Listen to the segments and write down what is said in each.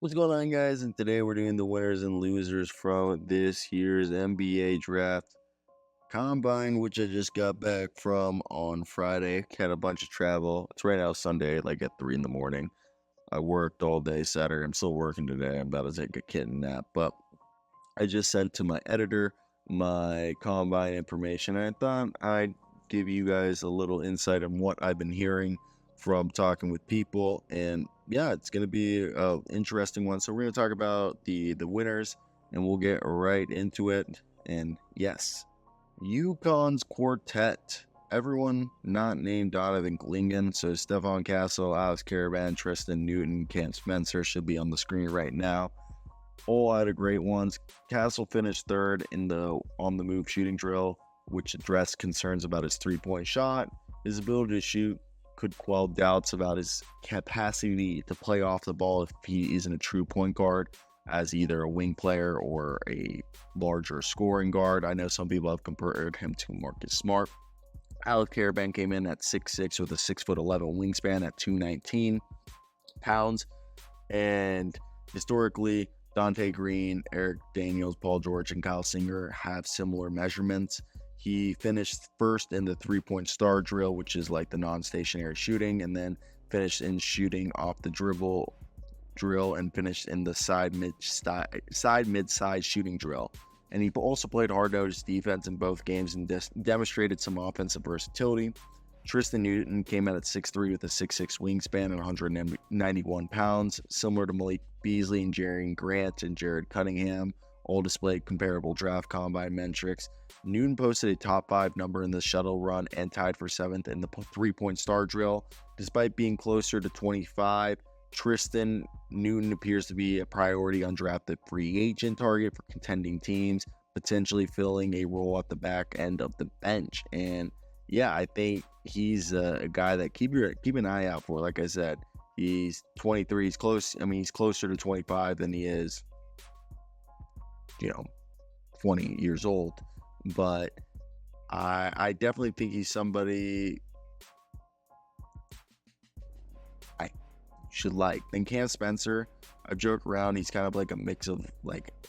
What's going on, guys? And today we're doing the winners and losers from this year's NBA draft combine, which I just got back from on Friday. Had a bunch of travel. It's right now Sunday, like at 3 in the morning. I worked all day Saturday. I'm still working today. I'm about to take a kitten nap, but I just sent to my editor my combine information. And I thought I'd give you guys a little insight on what I've been hearing from talking with people. And yeah, it's going to be an interesting one. So we're going to talk about the winners, and we'll get right into it. And yes, UConn's quartet. Everyone not named Donovan Clingan. So Stephon Castle, Alex Caravan, Tristan Newton, Cam Spencer should be on the screen right now. All out of great ones. Castle finished third in the on-the-move shooting drill, which addressed concerns about his three-point shot. His ability to shoot could quell doubts about his capacity to play off the ball if he isn't a true point guard, as either a wing player or a larger scoring guard. I know some people have compared him to Marcus Smart. Alex Caravan came in at 6'6" with a 6'11" wingspan at 219 pounds. And historically, Dante Green, Eric Daniels, Paul George, and Kyle Singer have similar measurements. He finished first in the three-point star drill, which is like the non-stationary shooting, and then finished in shooting off the dribble drill and finished in the side mid-side shooting drill. And he also played hard-nosed defense in both games and demonstrated some offensive versatility. Tristan Newton came out at 6'3" with a 6'6" wingspan and 191 pounds, similar to Malik Beasley and Jerry Grant and Jared Cunningham, all displayed comparable draft combine metrics. Newton posted a top 5 number in the shuttle run and tied for 7th in the three-point star drill. Despite being closer to 25, Tristan Newton appears to be a priority undrafted free agent target for contending teams, potentially filling a role at the back end of the bench. And yeah, I think he's a guy that keep an eye out for. Like I said, he's 23. He's close. I mean, he's closer to 25 than he is, 20 years old. But I definitely think he's somebody I should like. Then Cam Spencer, I joke around. He's kind of like a mix of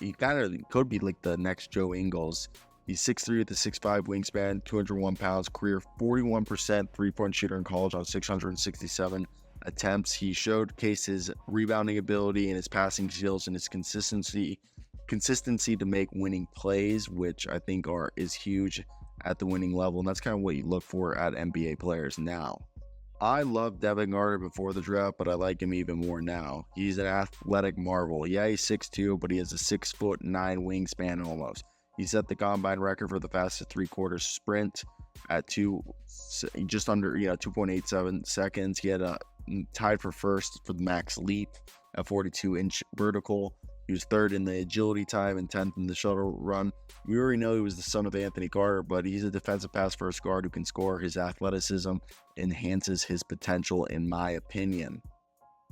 he kind of could be like the next Joe Ingles. He's 6'3" with a 6'5" wingspan, 201 pounds, career 41% three-point shooter in college on 667 attempts. He showcased his rebounding ability and his passing skills and his consistency to make winning plays, which I think is huge at the winning level. And that's kind of what you look for at NBA players now. I loved Devin Carter before the draft, but I like him even more now. He's an athletic marvel. Yeah, he's 6'2", but he has a 6'9" wingspan almost. He set the combine record for the fastest three-quarter sprint at just under 2.87 seconds. He had tied for first for the max leap at 42-inch vertical. He was third in the agility time and 10th in the shuttle run. We already know he was the son of Anthony Carter, but he's a defensive pass-first guard who can score. His athleticism enhances his potential, in my opinion.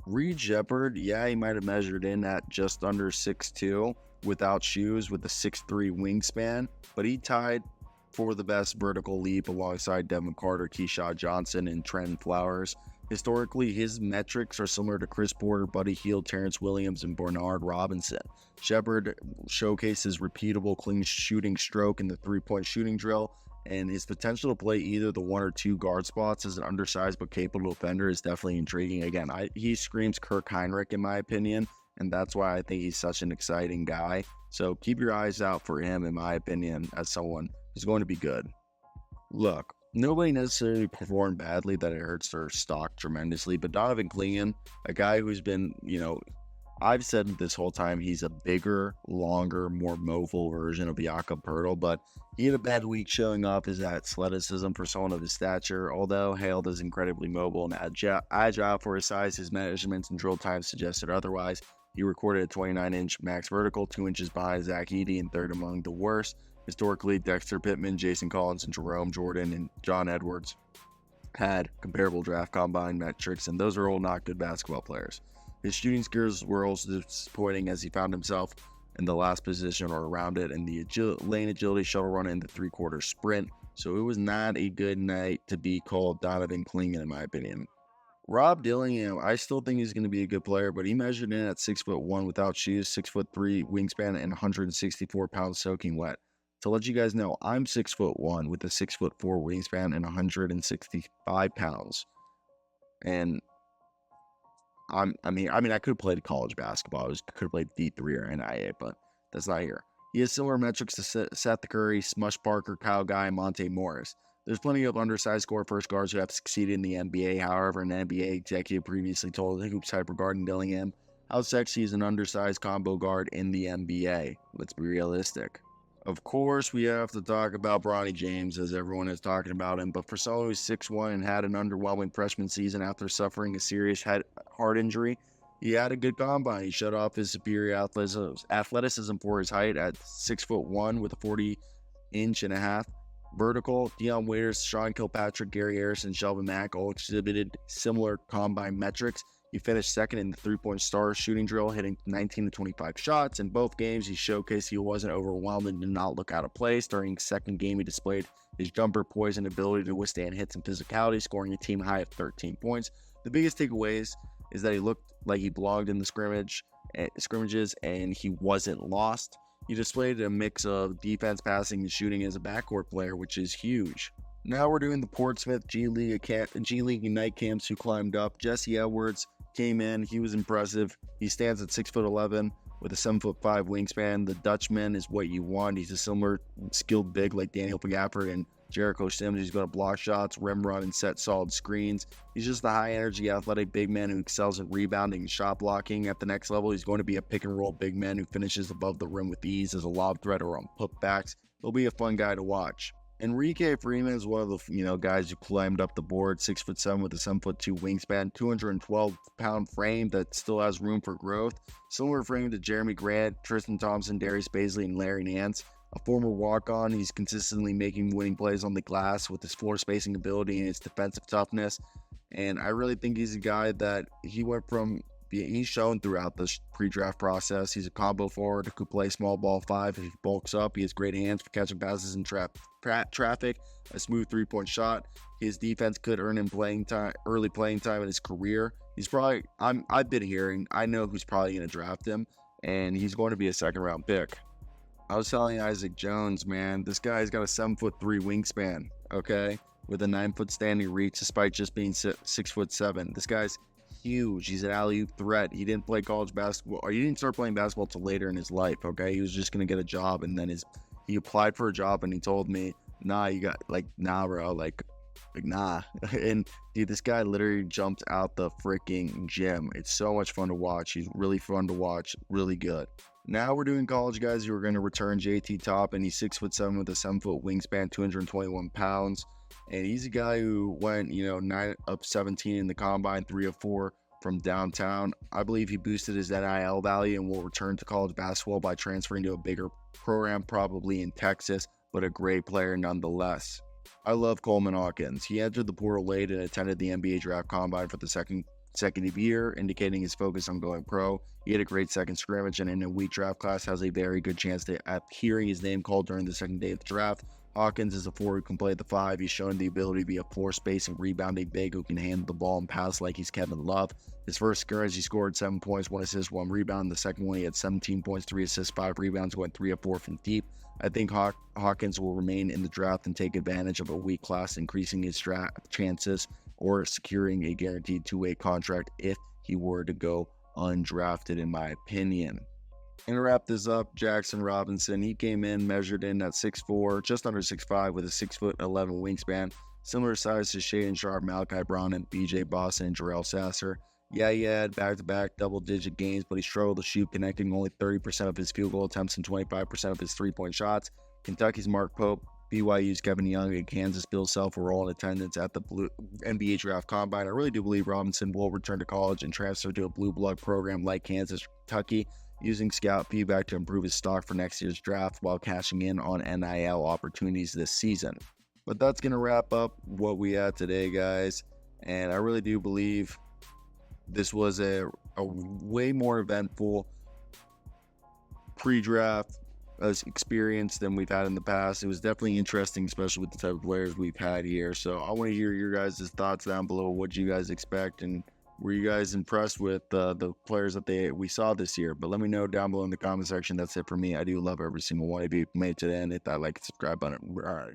Reed Sheppard, yeah, he might have measured in at just under 6'2", without shoes with a 6'3" wingspan, but he tied for the best vertical leap alongside Devin Carter, Keyshawn Johnson, and Trent Flowers. Historically, his metrics are similar to Chris Porter, Buddy Hield, Terrence Williams, and Bernard Robinson. Sheppard showcases repeatable, clean shooting stroke in the three-point shooting drill, and his potential to play either the 1 or 2 guard spots as an undersized but capable defender is definitely intriguing. Again, he screams Kirk Heinrich in my opinion, and that's why I think he's such an exciting guy. So keep your eyes out for him, in my opinion, as someone who's going to be good. Look, nobody necessarily performed badly that it hurts their stock tremendously, but Donovan Clingan, a guy who's been, I've said this whole time he's a bigger, longer, more mobile version of Jakob Poeltl, but he had a bad week showing off his athleticism for someone of his stature. Although hailed as incredibly mobile and agile for his size, his measurements and drill times suggested otherwise. He recorded a 29-inch max vertical, 2 inches behind Zach Edey and third among the worst. Historically, Dexter Pittman, Jason Collins, and Jerome Jordan and John Edwards had comparable draft combine metrics, and those are all not good basketball players. His shooting skills were also disappointing as he found himself in the last position or around it in the lane agility shuttle run and the three-quarter sprint. So it was not a good night to be called Donovan Clingan, in my opinion. Rob Dillingham, I still think he's going to be a good player, but he measured in at 6'1" without shoes, 6'3" wingspan, and 164 pounds soaking wet. To let you guys know, I'm 6'1" with a 6'4" wingspan and 165 pounds. And I could have played college basketball. I could have played D3 or NIA, but that's not here. He has similar metrics to Seth Curry, Smush Parker, Kyle Guy, and Monte Morris. There's plenty of undersized score first guards who have succeeded in the NBA. However, an NBA executive previously told the Hoops Hype regarding Dillingham how sexy is an undersized combo guard in the NBA. Let's be realistic. Of course, we have to talk about Bronny James, as everyone is talking about him, but for someone who's 6'1" and had an underwhelming freshman season after suffering a serious heart injury, he had a good combine. He shut off his superior athleticism for his height at 6'1" with a 40.5-inch vertical. Deion Waiters, Sean Kilpatrick, Gary Harrison, Shelvin Mack all exhibited similar combine metrics. He finished second in the three-point star shooting drill, hitting 19 to 25 shots. In both games, he showcased he wasn't overwhelmed and did not look out of place. During the second game, he displayed his jumper poise and ability to withstand hits and physicality, scoring a team high of 13 points. The biggest takeaways is that he looked like he belonged in the scrimmages and he wasn't lost. He displayed a mix of defense, passing, and shooting as a backcourt player, which is huge. Now we're doing the Portsmouth G League Ignite camps who climbed up. Jesse Edwards came in. He was impressive. He stands at 6'11" with a 7'5" wingspan. The Dutchman is what you want. He's a similar skilled big like Daniel Pagapper and Jericho Sims. He's going to block shots, rim run, and set solid screens. He's just a high-energy, athletic big man who excels in rebounding and shot blocking. At the next level, he's going to be a pick-and-roll big man who finishes above the rim with ease as a lob threat or on putbacks. He'll be a fun guy to watch. Enrique Freeman is one of the guys who climbed up the board, 6'7" with a 7'2" wingspan, 212-pound frame that still has room for growth. Similar frame to Jeremy Grant, Tristan Thompson, Darius Baisley, and Larry Nance. A former walk-on, he's consistently making winning plays on the glass with his floor spacing ability and his defensive toughness. And I really think he's a guy that he's shown throughout this pre-draft process. He's a combo forward who could play small ball 5 if he bulks up. He has great hands for catching passes in traffic, a smooth three-point shot. His defense could earn him early playing time in his career. He's probably, I've been hearing, I know who's probably going to draft him, and he's going to be a second-round pick. I was telling Isaac Jones, man, this guy's got a 7'3" wingspan, okay, with a 9-foot standing reach despite just being 6'7". This guy's huge. He's an alley-oop threat. He didn't play college basketball, or he didn't start playing basketball till later in his life, okay? He was just going to get a job, and then he applied for a job, and he told me, nah, bro, nah. And dude, this guy literally jumped out the freaking gym. It's so much fun to watch. He's really fun to watch, really good. Now we're doing college guys who are going to return. JT Toppin, he's 6'7" with a 7-foot wingspan, 221 pounds. And he's a guy who went, 9 of 17 in the combine, 3 of 4 from downtown. I believe he boosted his NIL value and will return to college basketball by transferring to a bigger program, probably in Texas, but a great player nonetheless. I love Coleman Hawkins. He entered the portal late and attended the NBA draft combine for the second year, indicating his focus on going pro. He had a great second scrimmage and in a weak draft class has a very good chance at hearing his name called during the second day of the draft. Hawkins is a forward who can play at the 5. He's shown the ability to be a floor spacing rebounding big who can handle the ball and pass like he's Kevin Love. His first scrimmage, he scored 7 points, 1 assist, 1 rebound. The second one, he had 17 points, 3 assists, 5 rebounds, going 3 of 4 from deep. I think Hawkins will remain in the draft and take advantage of a weak class, increasing his draft chances or securing a guaranteed 2-way contract if he were to go undrafted, in my opinion. And to wrap this up, Jaxson Robinson, he came in, measured in at 6'4", just under 6'5", with a 6'11" wingspan, similar size to Shaedon Sharpe, Malachi Brown, and BJ Boston and Jarrell Sasser. Yeah, he had back-to-back double-digit games, but he struggled to shoot, connecting only 30% of his field goal attempts and 25% of his three-point shots. Kentucky's Mark Pope, BYU's Kevin Young, and Kansas Bill Self were all in attendance at the NBA Draft Combine. I really do believe Robinson will return to college and transfer to a blue blood program like Kansas, Kentucky, using scout feedback to improve his stock for next year's draft while cashing in on NIL opportunities this season. But that's going to wrap up what we had today, guys. And I really do believe this was a way more eventful pre-draft experience than we've had in the past. It was definitely interesting, especially with the type of players we've had here. So I want to hear your guys' thoughts down below. What do you guys expect, and were you guys impressed with the players that we saw this year? But let me know down below in the comment section. That's it for me. I do love every single one of you. Made it to the end. Hit that like and subscribe button. All right.